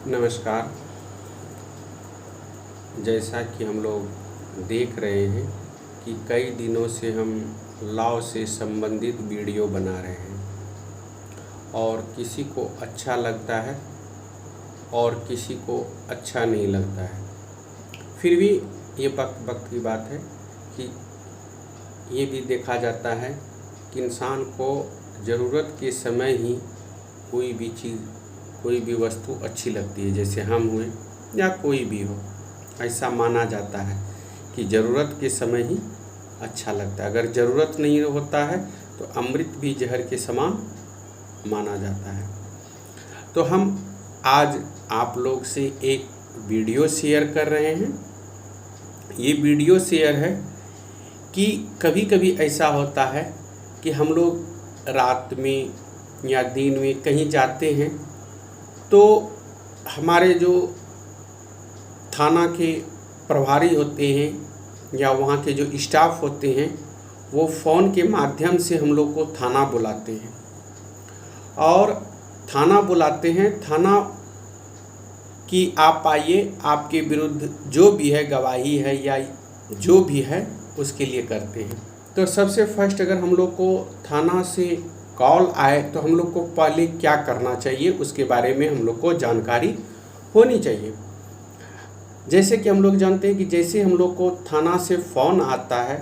नमस्कार। जैसा कि हम लोग देख रहे हैं कि कई दिनों से हम लॉ से संबंधित वीडियो बना रहे हैं और किसी को अच्छा लगता है और किसी को अच्छा नहीं लगता है। फिर भी ये वक्त की बात है कि ये भी देखा जाता है कि इंसान को ज़रूरत के समय ही कोई भी चीज़, कोई भी वस्तु अच्छी लगती है। जैसे हम हुए या कोई भी हो, ऐसा माना जाता है कि ज़रूरत के समय ही अच्छा लगता है। अगर ज़रूरत नहीं होता है तो अमृत भी जहर के समान माना जाता है। तो हम आज आप लोग से एक वीडियो शेयर कर रहे हैं। ये वीडियो शेयर है कि कभी कभी ऐसा होता है कि हम लोग रात में या दिन में कहीं जाते हैं तो हमारे जो थाना के प्रभारी होते हैं या वहाँ के जो स्टाफ होते हैं वो फ़ोन के माध्यम से हम लोग को थाना बुलाते हैं और थाना बुलाते हैं। थाना कि आप आइए, आपके विरुद्ध जो भी है गवाही है या जो भी है उसके लिए करते हैं। तो सबसे फर्स्ट अगर हम लोग को थाना से कॉल आए तो हम लोग को पहले क्या करना चाहिए उसके बारे में हम लोग को जानकारी होनी चाहिए। जैसे कि हम लोग जानते हैं कि जैसे हम लोग को थाना से फ़ोन आता है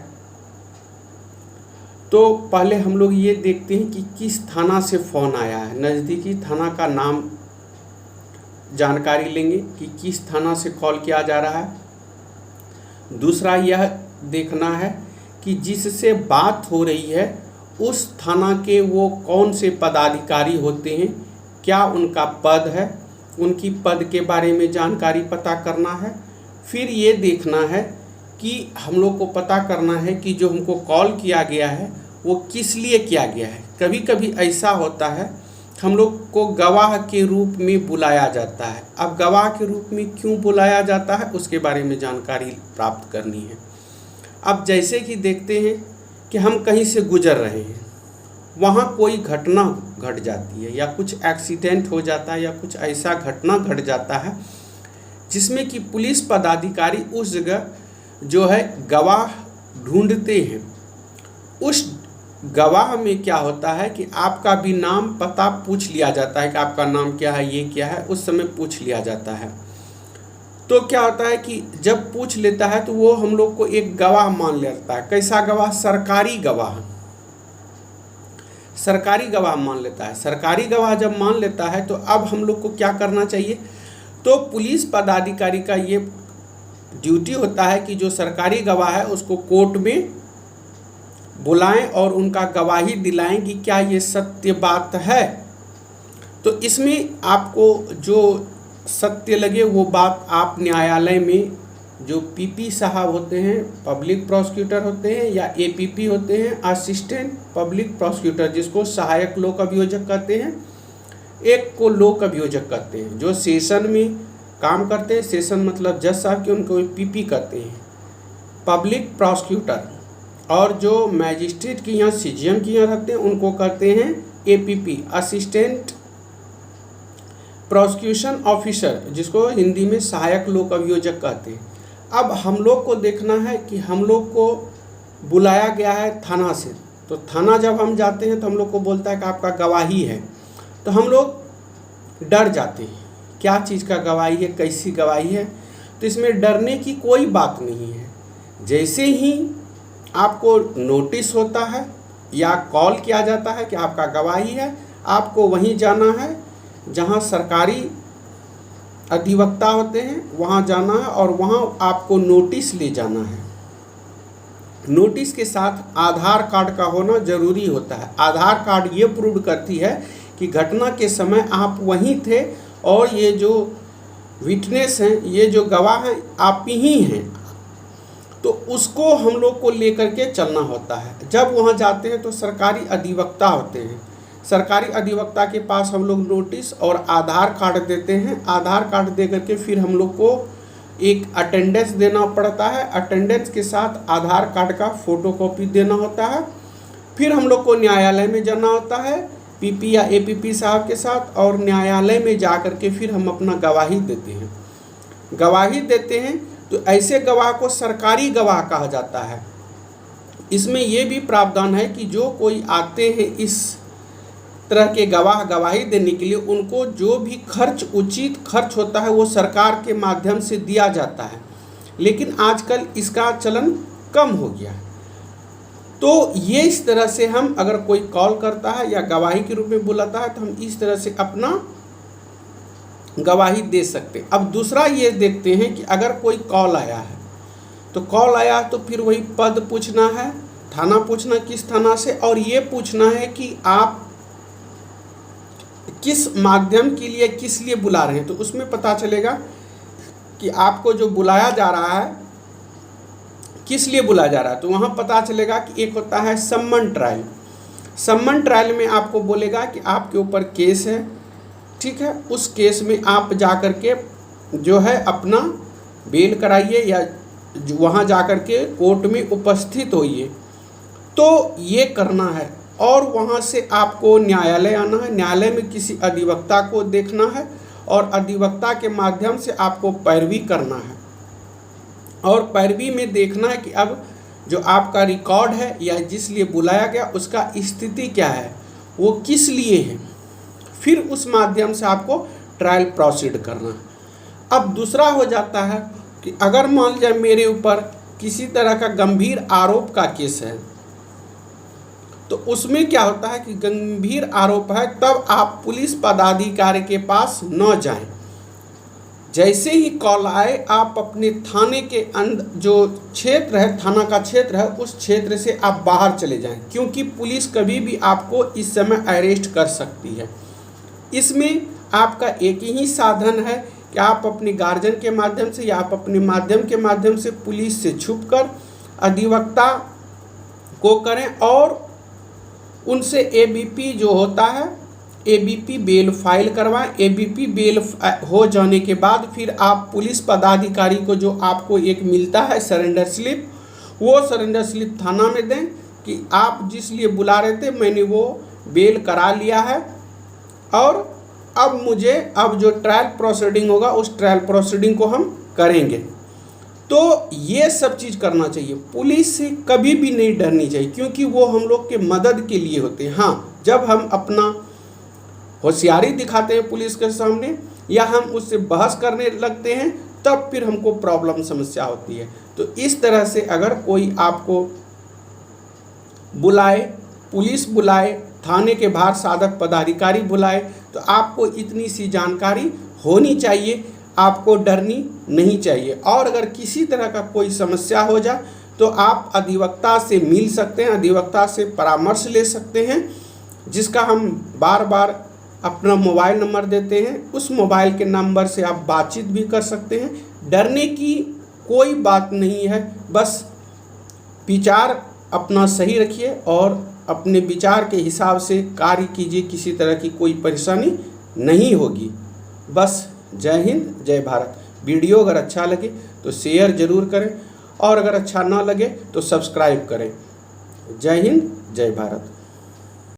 तो पहले हम लोग ये देखते हैं कि किस थाना से फ़ोन आया है। नज़दीकी थाना का नाम जानकारी लेंगे कि किस थाना से कॉल किया जा रहा है। दूसरा यह देखना है कि जिससे बात हो रही है उस थाना के वो कौन से पदाधिकारी होते हैं, क्या उनका पद है, उनकी पद के बारे में जानकारी पता करना है। फिर ये देखना है कि हम लोग को पता करना है कि जो हमको कॉल किया गया है वो किस लिए किया गया है। कभी कभी ऐसा होता है हम लोग को गवाह के रूप में बुलाया जाता है। अब गवाह के रूप में क्यों बुलाया जाता है उसके बारे में जानकारी प्राप्त करनी है। अब जैसे कि देखते हैं कि हम कहीं से गुजर रहे हैं, वहाँ कोई घटना घट जाती है या कुछ एक्सीडेंट हो जाता है या कुछ ऐसा घटना घट जाता है जिसमें कि पुलिस पदाधिकारी उस जगह जो है गवाह ढूंढते हैं। उस गवाह में क्या होता है कि आपका भी नाम पता पूछ लिया जाता है कि आपका नाम क्या है, ये क्या है, उस समय पूछ लिया जाता है। तो क्या होता है कि जब पूछ लेता है तो वो हम लोग को एक गवाह मान लेता है। कैसा गवाह? सरकारी गवाह। सरकारी गवाह मान लेता है। सरकारी गवाह जब मान लेता है तो अब हम लोग को क्या करना चाहिए? तो पुलिस पदाधिकारी का ये ड्यूटी होता है कि जो सरकारी गवाह है उसको कोर्ट में बुलाएं और उनका गवाही दिलाएं कि क्या ये सत्य बात है। तो इसमें आपको जो सत्य लगे वो बात आप न्यायालय में जो पीपी साहब होते हैं, पब्लिक प्रोसिक्यूटर होते हैं, या एपीपी होते हैं, असिस्टेंट पब्लिक प्रोसिक्यूटर, जिसको सहायक लोक अभियोजक कहते हैं, एक को लोक अभियोजक कहते हैं, जो सेशन में काम करते हैं। सेशन मतलब जज साहब के, उनको पीपी कहते हैं, पब्लिक प्रोसिक्यूटर। और जो मैजिस्ट्रेट की यहाँ सीजीएम की यहाँ रहते हैं उनको कहते हैं एपीपी, असिस्टेंट प्रोसिक्यूशन ऑफिसर, जिसको हिंदी में सहायक लोक अभियोजक कहते हैं। अब हम लोग को देखना है कि हम लोग को बुलाया गया है थाना से। तो थाना जब हम जाते हैं तो हम लोग को बोलता है कि आपका गवाही है, तो हम लोग डर जाते हैं। क्या चीज़ का गवाही है, कैसी गवाही है? तो इसमें डरने की कोई बात नहीं है। जैसे ही आपको नोटिस होता है या कॉल किया जाता है कि आपका गवाही है, आपको वहीं जाना है जहां सरकारी अधिवक्ता होते हैं, वहां जाना है और वहां आपको नोटिस ले जाना है। नोटिस के साथ आधार कार्ड का होना ज़रूरी होता है। आधार कार्ड ये प्रूव करती है कि घटना के समय आप वहीं थे और ये जो विटनेस हैं, ये जो गवाह हैं, आप ही हैं। तो उसको हम लोग को लेकर के चलना होता है। जब वहाँ जाते हैं तो सरकारी अधिवक्ता होते हैं। सरकारी अधिवक्ता के पास हम लोग नोटिस और आधार कार्ड देते हैं। आधार कार्ड दे करके फिर हम लोग को एक अटेंडेंस देना पड़ता है। अटेंडेंस के साथ आधार कार्ड का फ़ोटोकॉपी देना होता है। फिर हम लोग को न्यायालय में जाना होता है। पीपी या एपीपी साहब के साथ और न्यायालय में जा कर के फिर हम अपना गवाही देते हैं। गवाही देते हैं तो ऐसे गवाह को सरकारी गवाह कहा जाता है। इसमें ये भी प्रावधान है कि जो कोई आते हैं इस तरह के गवाह गवाही देने के लिए, उनको जो भी उचित खर्च होता है वो सरकार के माध्यम से दिया जाता है। लेकिन आजकल इसका चलन कम हो गया है। तो ये इस तरह से हम अगर कोई कॉल करता है या गवाही के रूप में बुलाता है तो हम इस तरह से अपना गवाही दे सकते हैं। अब दूसरा ये देखते हैं कि अगर कोई कॉल आया है तो कॉल आया तो फिर वही पद पूछना है, थाना पूछना किस थाना से, और ये पूछना है कि आप किस माध्यम के लिए किस लिए बुला रहे हैं। तो उसमें पता चलेगा कि आपको जो बुलाया जा रहा है किस लिए बुलाया जा रहा है। तो वहाँ पता चलेगा कि एक होता है सम्मन ट्रायल। सम्मन ट्रायल में आपको बोलेगा कि आपके ऊपर केस है, ठीक है, उस केस में आप जा कर के जो है अपना बेल कराइए या वहाँ जा कर के कोर्ट में उपस्थित होइए। तो ये करना है और वहाँ से आपको न्यायालय आना है। न्यायालय में किसी अधिवक्ता को देखना है और अधिवक्ता के माध्यम से आपको पैरवी करना है। और पैरवी में देखना है कि अब जो आपका रिकॉर्ड है या जिस लिए बुलाया गया उसका स्थिति क्या है, वो किस लिए है, फिर उस माध्यम से आपको ट्रायल प्रोसीड करना है। अब दूसरा हो जाता है कि अगर मान लीजिए मेरे ऊपर किसी तरह का गंभीर आरोप का केस है, तो उसमें क्या होता है कि गंभीर आरोप है तब आप पुलिस पदाधिकारी के पास न जाएं। जैसे ही कॉल आए आप अपने थाने के अंदर जो क्षेत्र है, थाना का क्षेत्र है, उस क्षेत्र से आप बाहर चले जाएं, क्योंकि पुलिस कभी भी आपको इस समय अरेस्ट कर सकती है। इसमें आपका एक ही साधन है कि आप अपने गार्जियन के माध्यम से या आप अपने माध्यम के माध्यम से पुलिस से छुपकर अधिवक्ता को करें और उनसे एबीपी जो होता है, एबीपी बेल फाइल करवाएं। एबीपी बेल हो जाने के बाद फिर आप पुलिस पदाधिकारी को जो आपको एक मिलता है सरेंडर स्लिप, वो सरेंडर स्लिप थाना में दें कि आप जिस लिए बुला रहे थे मैंने वो बेल करा लिया है और अब जो ट्रायल प्रोसीडिंग होगा उस ट्रायल प्रोसीडिंग को हम करेंगे। तो ये सब चीज़ करना चाहिए। पुलिस से कभी भी नहीं डरनी चाहिए, क्योंकि वो हम लोग के मदद के लिए होते हैं। हाँ, जब हम अपना होशियारी दिखाते हैं पुलिस के सामने या हम उससे बहस करने लगते हैं तब फिर हमको प्रॉब्लम समस्या होती है। तो इस तरह से अगर कोई आपको बुलाए, पुलिस बुलाए, थाने के बाहर साधक पदाधिकारी बुलाए, तो आपको इतनी सी जानकारी होनी चाहिए, आपको डरनी नहीं चाहिए। और अगर किसी तरह का कोई समस्या हो जाए तो आप अधिवक्ता से मिल सकते हैं, अधिवक्ता से परामर्श ले सकते हैं, जिसका हम बार बार अपना मोबाइल नंबर देते हैं। उस मोबाइल के नंबर से आप बातचीत भी कर सकते हैं। डरने की कोई बात नहीं है, बस विचार अपना सही रखिए और अपने विचार के हिसाब से कार्य कीजिए, किसी तरह की कोई परेशानी नहीं होगी। बस जय हिंद, जय भारत। वीडियो अगर अच्छा लगे तो शेयर ज़रूर करें और अगर अच्छा ना लगे तो सब्सक्राइब करें। जय हिंद, जय भारत।